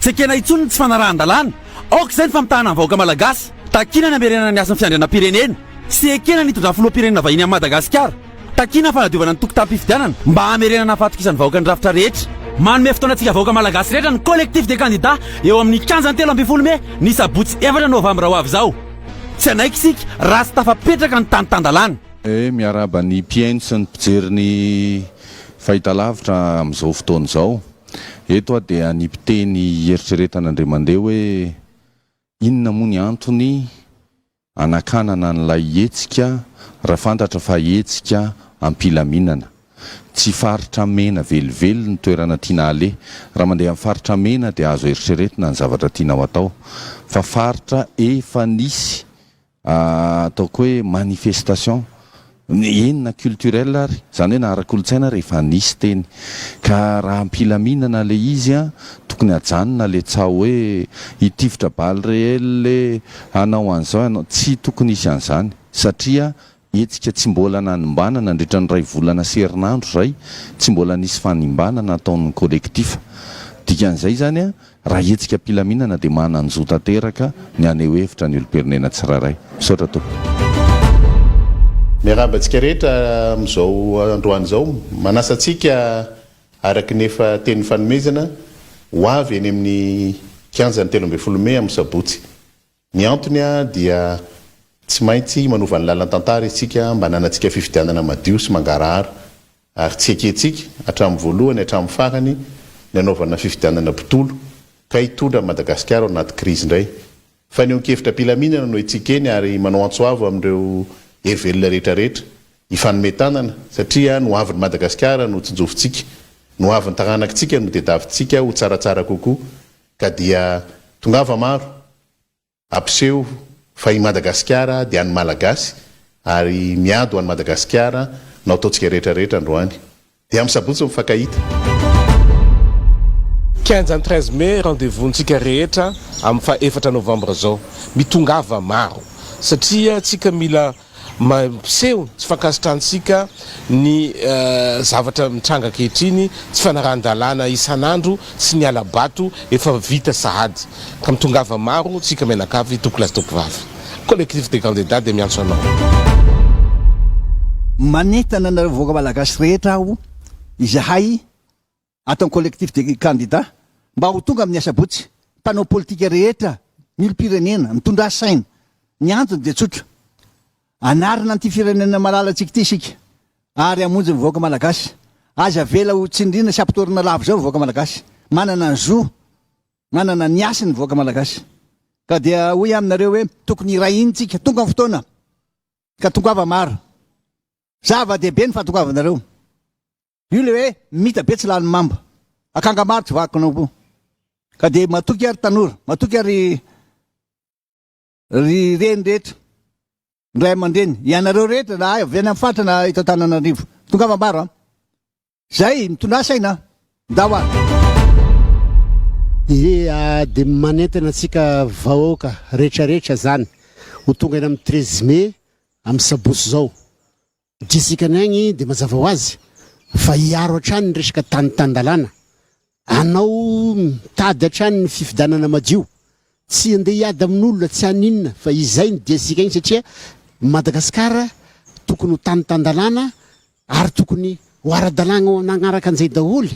tsy ekena itsony tsy fanarahan-dalàna aoka izay ny famitahana ny vahoaka malagasy takina ny amerenana ny asan'ny fiandrianam-pirenena sy ekena nitondra filoham-pirenena vahiny amin'ny Madagasikara takina ny fanadiovana ny tokotapim-pifidianana mba hamerenana fatokisan'ny vahoaka ny rafitra rehetra manome fotoanantsika vahoaka malagasy rehetra ny collectif des candidats eo amin'ny 15 Mai ny sabotsy 4 Novambra ho avy izao tsy anaiky isika raha tsy tafapetraka ny tany-tan-dalàna miaraba ny mpiaino sy ny mpijery ny fahitalavitra amin'izao fotoana izao eto dia ny mpiteny eritreretan'Andriamandeha hoe inona moa ny antony anakanana n'ilay hetsika raha fantatra fa hetsika ampilaminana tsy faritra mena velively ny toerana tiana ale raha mandeha amin'ny faritra mena dia azo eritreretina ny zavatra tiana ho atao fa faritra efa nisy ataoko hoe manifestation enina culturel ary zany hoe nahara-kolotsaina rehefa nisy teny ka raha ampilaminana le izy tokony ajanona le tsao hoe hitifitra baly réel le hanao an'izao anao tsy tokony isy an'izany satria etsika tsy mbola nanombanana nandritra ny 2 volana sy herinandro zay tsy mbola nisy fanimbanana ataon'ny collectif dikan'izay zany raha etsika ampilaminana dia mananjo tanteraka ny aneho hevitra ny olombelonena tsiraray misaotra to miarabantsika rehetra amin'izao androany izao manasantsika araky nefa teny fanomezana ho avy eny amin'ny 15 Mai amin'ny sabotsy ny antony dia tsy maintsy manova ny lalana tantara isika mba nanantsika fifidianana madio sy mangarahara ary tsy eketsika hatramin'ny voalohany hatramin'ny farany ny anaovana fifidianana mpitolo ka hitondra Madagasikara anaty krizy indray fa ny onkevitra mpilaminana no itsika eny ary manao antsoavo amin'ireo heryvelona rehetrarehetra ifanometanana satria no avin'ny Madagasikara no tsinjovintsika no avin'ny taranakitsika no tediavintsika ho tsaratsara kokoa ka dia tongava maro ampiseho fa i Madagasikara dia any Malagasy ary miado any Madagasikara no ataontsika rehetrarehetra androany dia amin'ny sabotsy mifankahita 15 Mai rendez-vous ntsika rehetra amin'ny fa 4 Novambra zao mitongava maro satria tsika mila mampiseho tsy fankasitrahantsika ny zavatra mitranga ankehitriny tsy fanarahan-dalàna isan'andro sy ny alabato efa vita sahady ka mitongava maro tsika menakavy tokolasy tokovavy collectif des candidats dia miantso anao manetana nareo vahoaka malagasy rehetra aho izahay atao collectif des candidats mba ho tonga amin'ny asabotsy mpanao politika rehetra milom-pirenena mitondra saina ny antony dia tsotra anarina an'ity firenena malalatsika ity isika ary amonjy ny vahoaka malagasy aza vela ho tsindrina sy ampitorina lavo zao ny vahoaka malagasy manana ny zo manana ny asy ny vahoaka malagasy ka dia hoy aminareo hoe tokony irahintsika tonga amin'ny fotoana ka tongava maro zava-dehibe ny fahatongavanareo io le hoe mita be tsy lany mamba akanga maro tsy vakinao po ka dia matoky ary tanora matoky ary ry reny rehetra ndray aman-dreny ianareo rehetra na avy any amin'ny faritra na ito Antananarivo tongava maro zay mitondra saina dawa dia manentana antsika vahoaka rehetrarehetra zany ho tonga eny amin'ny 13 Mai amin'ny sabotsy zao disika ny agny dia mazava ho azy fa hiaro hatrany ny resaka tany-tan-dalàna anao mitady hatrany ny fifidanana madio tsy andeha hiady amin'olona tsy haninona fa izay ny diasika igny satria Madagasikara tokony ho tany-tan-dalàna ary tokony ho ara-dalàna nagnaraka an'izay daholy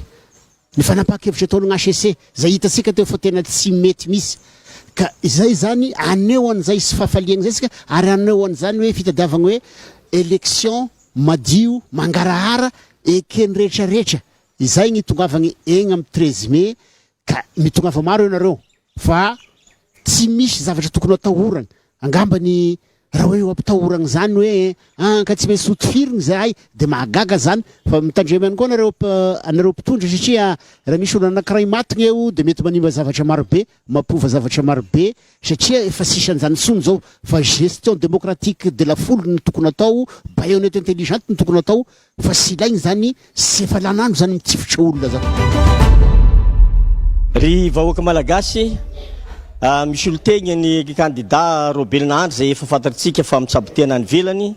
ny fanapakevitra ataon'ny HCC zay hitantsika teo fa tena tsy mety misy ka izay zany aneo an'izay sy fahafaliana zay sika ary aneo an'izany hoe fitadiavana hoe élection madio mangarahara ekeny rehetrarehetra izay ny tongavany eny amin'ny 13 Mai ka mitongava maro ianareo fa tsy misy zavatra tokony atahorana angambany raha hoe ampitahorana zany hoe ka tsy maintsy sotifirina zay dia mahagaga zany fa mitandremany koa anareo mpitondra satria raha misy olona anankiray matiny eo dia mety manimba zavatra marobe mampova zavatra marobe satria efa sisan'izany tsony zao fa gestion démocratique de la foule ny tokony atao baïonnette intelligente ny tokony atao fa sy ilaigny zany sy efa lanandro zany mitifitra olona zany ry vahoaka malagasy misy olo tegna ny candidat robelinandro zay efa fantatritsika fa mitsabotena any velany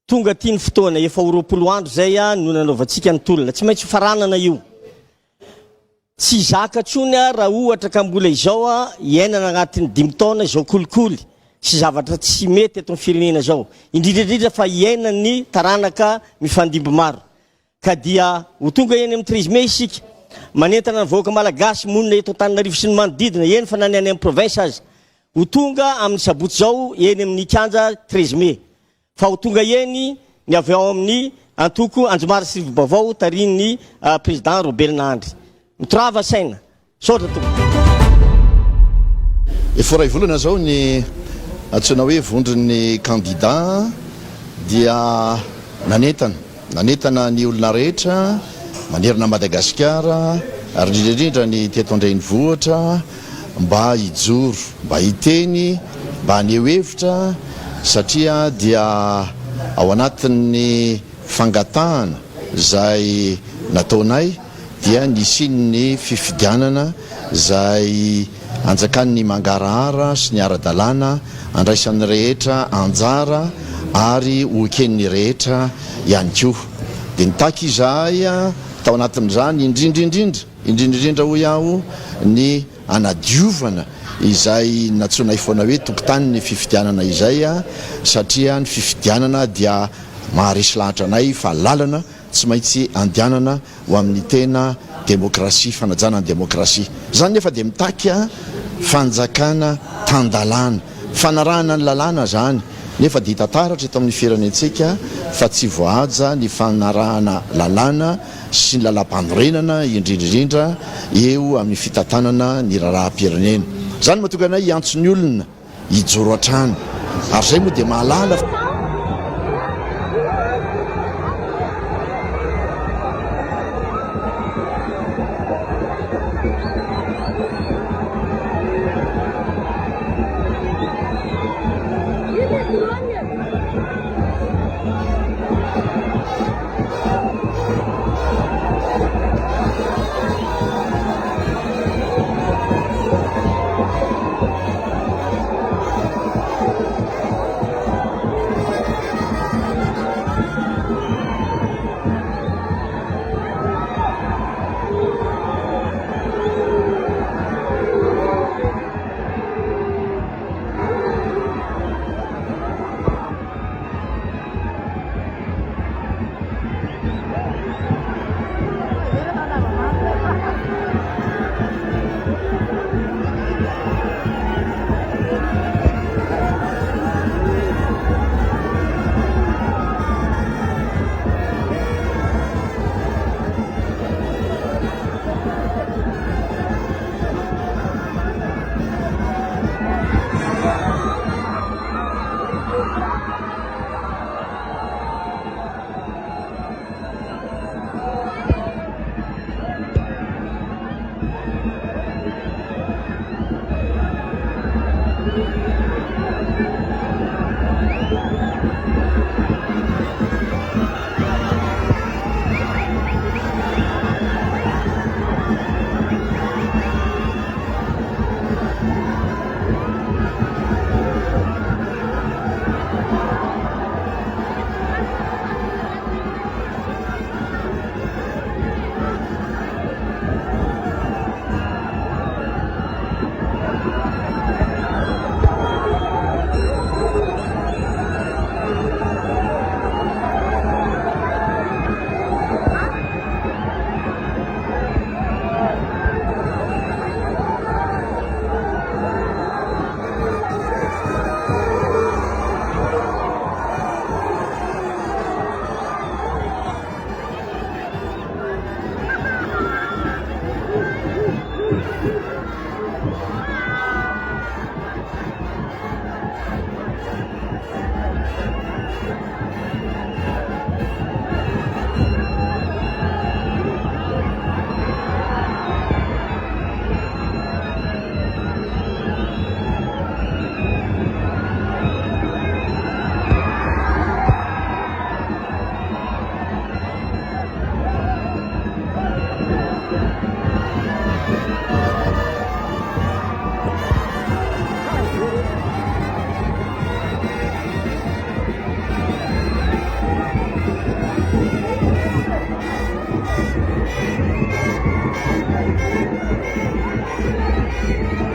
tonga ty ny fotoana efa 20 andro zay no nanaovantsika ny tolona tsy maintsy faranana io tsy zaka tsony raha ohatra ka mbola izao iainana agnatin'ny 5 taona izao kolikoly sy zavatra tsy mety eto amin'ny firenena zao indrindrandrindra fa iainany taranaka mifandimby maro ka dia ho tonga eny amin'ny 13 mai isika manentana ny vahoaka malagasy monina eto Antananarivo sy ny manodidina eny fa nany any amin'ny province azy ho tonga amin'ny sabotsy zao eny amin'ny Kianja 13 mai fa ho tonga eny ny avy ao amin'ny antoko Anjomara sy Rivobavao tarin'ny président Robelina Andry mitrava saina sodra to efa ray volana zao ny antsoina hoe vondron'ny candidat dia nanentana ny olona rehetra manerana Madagasikara ary indrindrandrindra ny teto andrenivohitra mba hijoro mba hiteny mba haneho hevitra satria dia ao anatin'ny fangatahana zay nataonay dia nisin'ny fifidianana zay anjakan'ny mangarahara sy ny ara-dalàna andraisan'ny rehetra anjara ary hoeken'ny rehetra ihany koa dia nitaky izahay tao anatin'izany indrindrandrindra ho iaho ny anadiovana izay natsonay foana hoe tokotany ny fifidianana izay satria ny fifidianana dia maharesy lahatra anay fa lalana tsy maintsy andianana ho amin'ny tena demokrasia fanajana ny demokrasia zany nefa dia mitaky fanjakana tandalana fanarahana ny lalàna zany nefa dia hitataratra eto amin'ny firenentsika fa tsy voaja ny fanarahana lalàna sy ny lalam-panorenana indrindrandrindra eo amin'ny fitantanana ny raharaha-pirenena zany mahatonga anay hiantsony olona hijoro an-trano ary zay moa dia mahalala Merci.